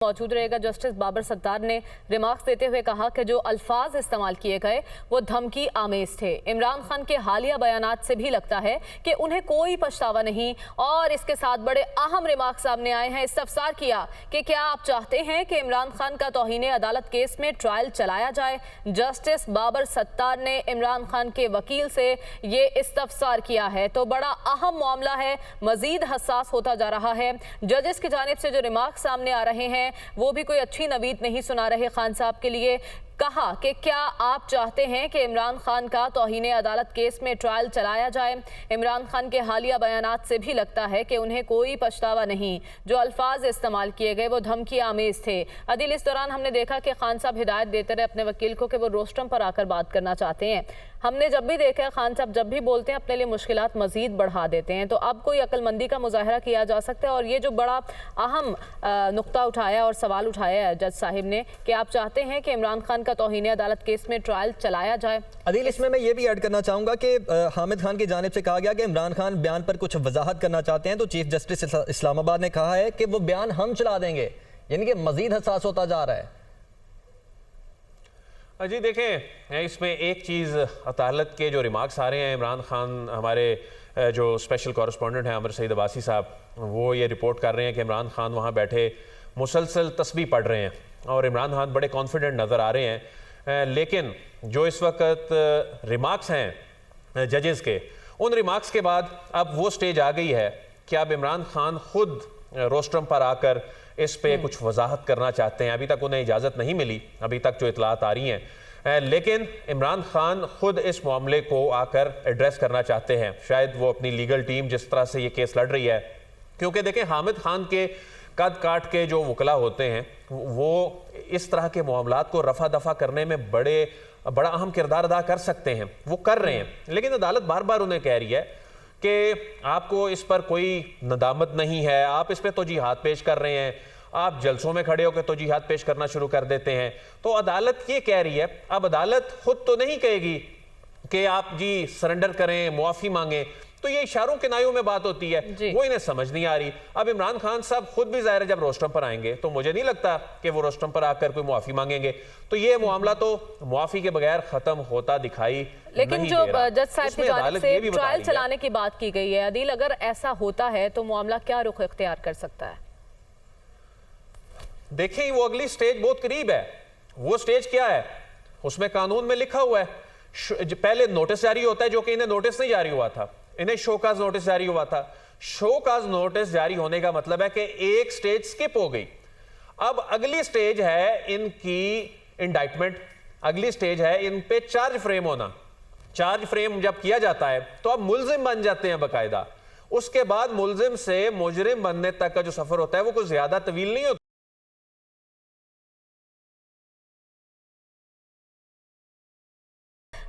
मौजूद रहेगा। जस्टिस बाबर सत्तार ने रिमार्क्स देते हुए कहा कि जो अल्फाज इस्तेमाल किए गए वो धमकी आमेज थे। इमरान खान के हालिया बयानात से भी लगता है कि उन्हें कोई पछतावा नहीं। और इसके साथ बड़े अहम रिमार्क्स सामने आए हैं। इस्तफसार किया कि क्या आप चाहते हैं कि इमरान खान का तौहीन अदालत केस में ट्रायल चलाया जाए। जस्टिस बाबर सत्तार ने इमरान खान के वकील से ये इस्तफसार किया है। तो बड़ा अहम मामला है, मजीद हसास होता जा रहा है। जजेस की जानिब से जो रिमार्क्स सामने आ रहे हैं वो भी कोई अच्छी नवीद नहीं सुना रहे खान साहब के लिए। कहा कि क्या आप चाहते हैं कि इमरान खान का तौहीन अदालत केस में ट्रायल चलाया जाए। इमरान खान के हालिया बयानात से भी लगता है कि उन्हें कोई पछतावा नहीं। जो अल्फाज इस्तेमाल किए गए वो धमकी आमेज थे। अदिल, इस दौरान हमने देखा कि खान साहब हिदायत देते रहे अपने वकील को कि वो रोस्टम पर आकर बात करना चाहते हैं। हमने जब भी देखा है खान साहब जब भी बोलते हैं अपने लिए मुश्किलात मजीद बढ़ा देते हैं। तो अब कोई अक्लमंदी का मुजाहरा किया जा सकता है। और ये जो बड़ा अहम नुक्ता उठाया और सवाल उठाया है जज साहिब ने कि आप चाहते हैं कि इमरान खान का तौहीन अदालत केस में ट्रायल चलाया जाए। अदील, इसमें मैं ये भी ऐड करना चाहूँगा कि हामिद खान की जानिब से कहा गया कि इमरान खान बयान पर कुछ वजाहत करना चाहते हैं। तो चीफ जस्टिस इस्लामाबाद ने कहा है कि वो बयान हम चला देंगे, यानी कि मजीद हसास होता जा रहा है। जी देखें, इसमें एक चीज़ अदालत के जो रिमार्क्स आ रहे हैं, इमरान खान हमारे जो स्पेशल कॉरेस्पॉन्डेंट हैं अमर सईद अब्बासी साहब, वो ये रिपोर्ट कर रहे हैं कि इमरान खान वहाँ बैठे मुसलसल तस्बीह पढ़ रहे हैं और इमरान खान बड़े कॉन्फिडेंट नज़र आ रहे हैं। लेकिन जो इस वक्त रिमार्क्स हैं जजेस के, उन रिमार्क्स के बाद अब वो स्टेज आ गई है कि अब इमरान खान खुद रोस्ट्रम पर आकर इस पे कुछ वजाहत करना चाहते हैं। अभी तक उन्हें इजाज़त नहीं मिली, अभी तक जो इतलात आ रही हैं, लेकिन इमरान खान खुद इस मामले को आकर एड्रेस करना चाहते हैं। शायद वो अपनी लीगल टीम जिस तरह से ये केस लड़ रही है, क्योंकि देखें हामिद खान के कद काट के जो वकला होते हैं वो इस तरह के मामलात को रफा दफा करने में बड़ा अहम किरदार अदा कर सकते हैं, वो कर रहे हैं। लेकिन अदालत बार बार उन्हें कह रही है कि आपको इस पर कोई नदामत नहीं है, आप इस पर तौजीहात पेश कर रहे हैं, आप जलसों में खड़े होकर तौजीहात पेश करना शुरू कर देते हैं। तो अदालत ये कह रही है, अब अदालत खुद तो नहीं कहेगी कि आप जी सरेंडर करें, मुआफ़ी मांगें, तो ये इशारों के नायों में बात होती है, वो इन्हें समझ नहीं आ रही। अब इमरान खान साहब खुद भी ज़ाहिर है जब रोस्टम पर आएंगे तो मुझे नहीं लगता कि वो रोस्टम पर आकर कोई मुआफ़ी मांगेंगे। तो ये मामला तो मुआफ़ी के बगैर ख़त्म होता दिखाई लेकिन जो जज साहब की जानिब से ट्रायल चलाने की बात की गई है, अदील, अगर ऐसा होता है तो मामला क्या रुख इख्तियार कर सकता है? देखिए, वो अगली स्टेज बहुत करीब है। वो स्टेज क्या है, उसमें कानून में लिखा हुआ है पहले नोटिस जारी होता है, जो कि इन्हें नोटिस नहीं जारी हुआ था, इन्हें शोकाज नोटिस जारी हुआ था। शोकाज नोटिस जारी होने का मतलब है कि एक स्टेज स्किप हो गई। अब अगली स्टेज है इनकी इंडाइटमेंट, अगली स्टेज है इन पे चार्ज फ्रेम होना। चार्ज फ्रेम जब किया जाता है तो अब मुल्जिम बन जाते हैं बाकायदा। उसके बाद मुल्जिम से मुजरिम बनने तक का जो सफर होता है वो कुछ ज्यादा तवील नहीं होता।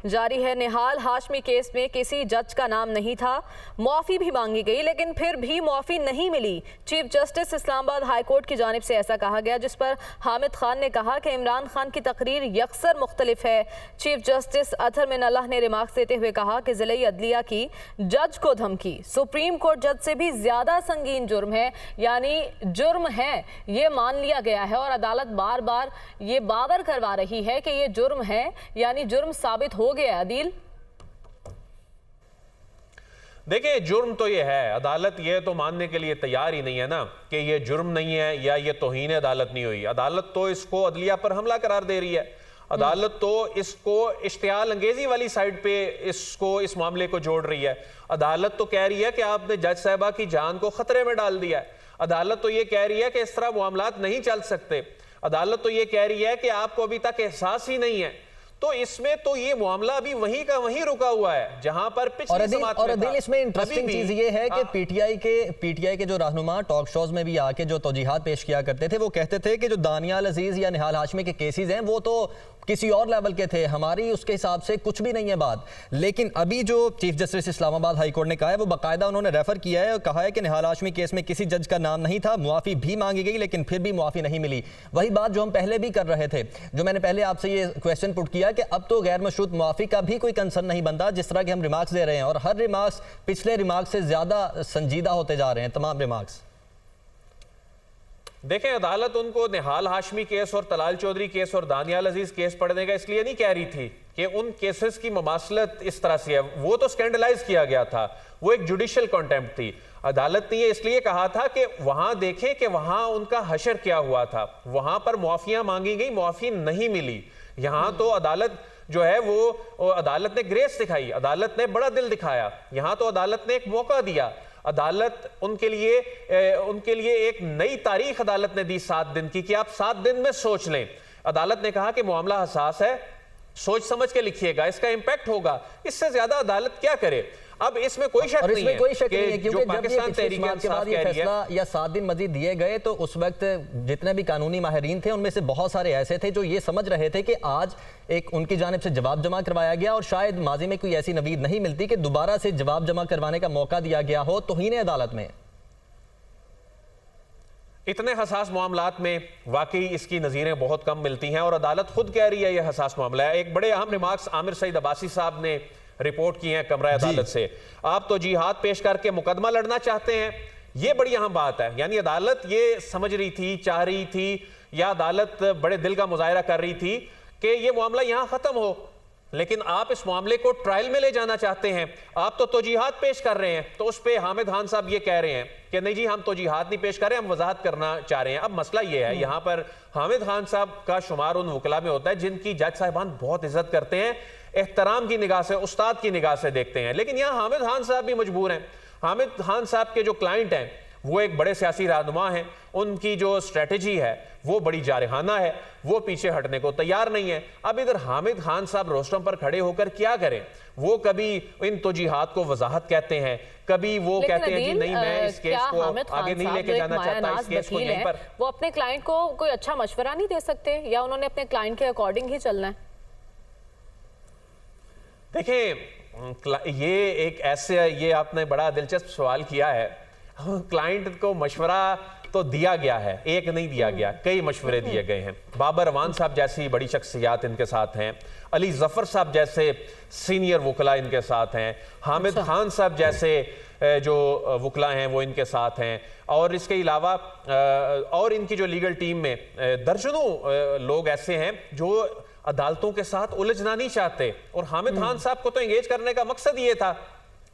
जारी है, निहाल हाशमी केस में किसी जज का नाम नहीं था, मुआफ़ी भी मांगी गई लेकिन फिर भी मुआफ़ी नहीं मिली। Chief justice Islamabad high court की जानिब से ऐसा कहा गया, जिस पर हामिद खान ने कहा कि इमरान खान की तकरीर यकसर मुख्तलिफ है। चीफ जस्टिस अतहर मिनल्लाह ने रिमार्क्स देते हुए कहा कि ज़िले अदलिया की जज को धमकी सुप्रीम कोर्ट जज से भी ज़्यादा संगीन जुर्म है, यानी जुर्म है ये मान लिया गया है और अदालत बार बार ये बावर करवा रही है कि ये जुर्म है, यानी जुर्म साबित हो गया। अदील, देखिए, जुर्म तो ये है, अदालत ये तो मानने के लिए तैयार ही नहीं है ना कि ये जुर्म नहीं है या ये तौहीन अदालत नहीं हुई। अदालत तो इसको अदलिया पर हमला करार दे रही है। अदालत तो इसको इश्तियाल अंगेजी वाली साइड पे इस मामले को जोड़ रही है। अदालत तो कह रही है कि आपने जज साहिबा की जान को खतरे में डाल दिया है। अदालत तो ये कह रही है कि इस तरह मामलात नहीं चल सकते। अदालत तो ये कह रही है कि आपको अभी तक एहसास ही नहीं है। तो इसमें तो ये मामला अभी वहीं का वहीं रुका हुआ है जहां पर पिछली समात में था। इसमें इंटरेस्टिंग चीज ये है कि पीटीआई के जो रहनुमा टॉक शोज में भी आके जो तौजीहात पेश किया करते थे, वो कहते थे कि जो दानियाल अजीज या निहाल हाशमी के केसेस हैं वो तो किसी और लेवल के थे, हमारी उसके हिसाब से कुछ भी नहीं है बात। लेकिन अभी जो chief justice Islamabad high court ने कहा है वो बाकायदा उन्होंने रेफर किया है और कहा है कि निहाल हाशमी केस में किसी जज का नाम नहीं था, मुआफ़ी भी मांगी गई लेकिन फिर भी मुआफ़ी नहीं मिली। वही बात जो हम पहले भी कर रहे थे, जो मैंने पहले आपसे ये क्वेश्चन पुट किया कि अब तो गैर मशरूत मुआफ़ी का भी कोई कंसर्न नहीं बनता, जिस तरह के हम रिमार्क्स दे रहे हैं और हर रिमार्क्स पिछले रिमार्क्स से ज़्यादा संजीदा होते जा रहे हैं, तमाम रिमार्क्स। देखें, अदालत उनको निहाल हाशमी केस और तलाल चौधरी केस और दानियाल अजीज केस पढ़ने का इसलिए नहीं कह रही थी कि उन केसेस की ममासलत इस तरह से है, वो तो स्कैंडलाइज किया गया था, वो एक जुडिशियल कॉन्टेम्प्ट थी। अदालत ने ये इसलिए कहा था कि वहां देखें कि वहां उनका हशर क्या हुआ था, वहां पर मुआफियां मांगी गई, मुआफी नहीं मिली। यहां तो अदालत जो है वो अदालत ने ग्रेस दिखाई, अदालत ने बड़ा दिल दिखाया, यहां तो अदालत ने एक मौका दिया। अदालत उनके लिए एक नई तारीख अदालत ने दी 7 दिन की कि आप 7 दिन में सोच लें। अदालत ने कहा कि मामला हसास है, सोच समझ के लिखिएगा, इसका इंपैक्ट होगा। इससे ज्यादा अदालत क्या करे? अब इसमें कोई शक नहीं है क्योंकि जो पाकिस्तान तहरीक के बाद ये फैसला या 7 दिन मजीद दिए गए तो उस वक्त जितने भी कानूनी माहिरीन थे उनमें से बहुत सारे ऐसे थे जो ये समझ रहे थे कि आज एक उनकी जानिब से जवाब जमा करवाया गया और शायद माजी में कोई ऐसी नवीद नहीं मिलती कि दोबारा से जवाब जमा करवाने का मौका दिया गया हो तौहीन अदालत में। इतने हसास मामलात में वाकई इसकी नज़ीरें बहुत कम मिलती हैं और अदालत खुद कह रही है यह हसास मामला है। एक बड़े अहम रिमार्क्स आमिर सईद अब्बासी साहब ने रिपोर्ट की हैं कमरा अदालत से। आप तो जिहाद पेश करके मुकदमा लड़ना चाहते हैं, यह बड़ी अहम बात है। यानी अदालत ये समझ रही थी, चाह रही थी, या अदालत बड़े दिल का मुजाहरा कर रही थी कि यह मामला यहां खत्म हो, लेकिन आप इस मामले को ट्रायल में ले जाना चाहते हैं। आप तो तौजीहात पेश कर रहे हैं, तो उस पे हामिद खान साहब ये कह रहे हैं कि नहीं जी हम तौजीहात नहीं पेश कर रहे, हम वजाहत करना चाह रहे हैं। अब मसला ये है, यहाँ पर हामिद खान साहब का शुमार उन वकला में होता है जिनकी जज साहिबान बहुत इज्जत करते हैं, एहतराम की निगाह से, उस्ताद की निगाह से देखते हैं। लेकिन यहाँ हामिद खान साहब भी मजबूर हैं। हामिद खान साहब के जो क्लाइंट हैं वो एक बड़े सियासी रहनुमा हैं, उनकी जो स्ट्रेटजी है वो बड़ी जारहाना है, वो पीछे हटने को तैयार नहीं है। अब इधर हामिद खान साहब रोस्टम पर खड़े होकर क्या करें? वो कभी इन तौजीहात को वजाहत कहते हैं, कभी वो कहते हैं जी नहीं मैं इस केस को आगे नहीं लेके जाना चाहता, इस केस को यहीं पर। वो अपने क्लाइंट को कोई अच्छा मशवरा नहीं दे सकते या उन्होंने अपने क्लाइंट के अकॉर्डिंग ही चलना है? देखिए ये आपने बड़ा दिलचस्प सवाल किया है। क्लाइंट को मशवरा तो दिया गया है, एक नहीं दिया गया, कई मशवरे दिए गए हैं। बाबर अवान साहब जैसी बड़ी शख्सियात इनके साथ हैं, अली जफर साहब जैसे सीनियर वकला इनके साथ हैं, हामिद खान साहब जैसे जो वकला हैं वो इनके साथ हैं, और इसके अलावा और इनकी जो लीगल टीम में दर्जनों लोग ऐसे हैं जो अदालतों के साथ उलझना नहीं चाहते। और हामिद खान साहब को तो एंगेज करने का मकसद ये था,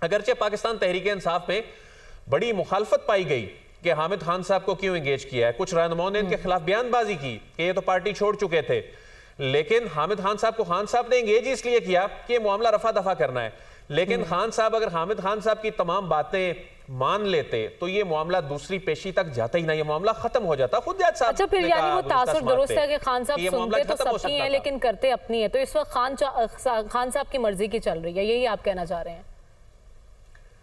अगरचे पाकिस्तान तहरीक इंसाफ में बड़ी मुखालफत पाई गई कि हामिद खान साहब को क्यों एंगेज किया है। कुछ रहनुमाओं ने इनके खिलाफ बयानबाजी की कि ये तो पार्टी छोड़ चुके थे, लेकिन हामिद खान साहब को खान साहब ने एंगेज इसलिए किया कि ये मामला रफा दफा करना है। लेकिन खान साहब अगर हामिद खान साहब की तमाम बातें मान लेते तो ये मामला दूसरी पेशी तक जाता ही नहीं, ये मामला खत्म हो जाता। खुद जज साहब अच्छा, फिर यानी वो तासुर दुरुस्त है कि खान साहब सुनते तो सबकी हैं लेकिन करते अपनी है, तो इस वक्त खान साहब की मर्जी की चल रही है, यही आप कहना चाह रहे हैं?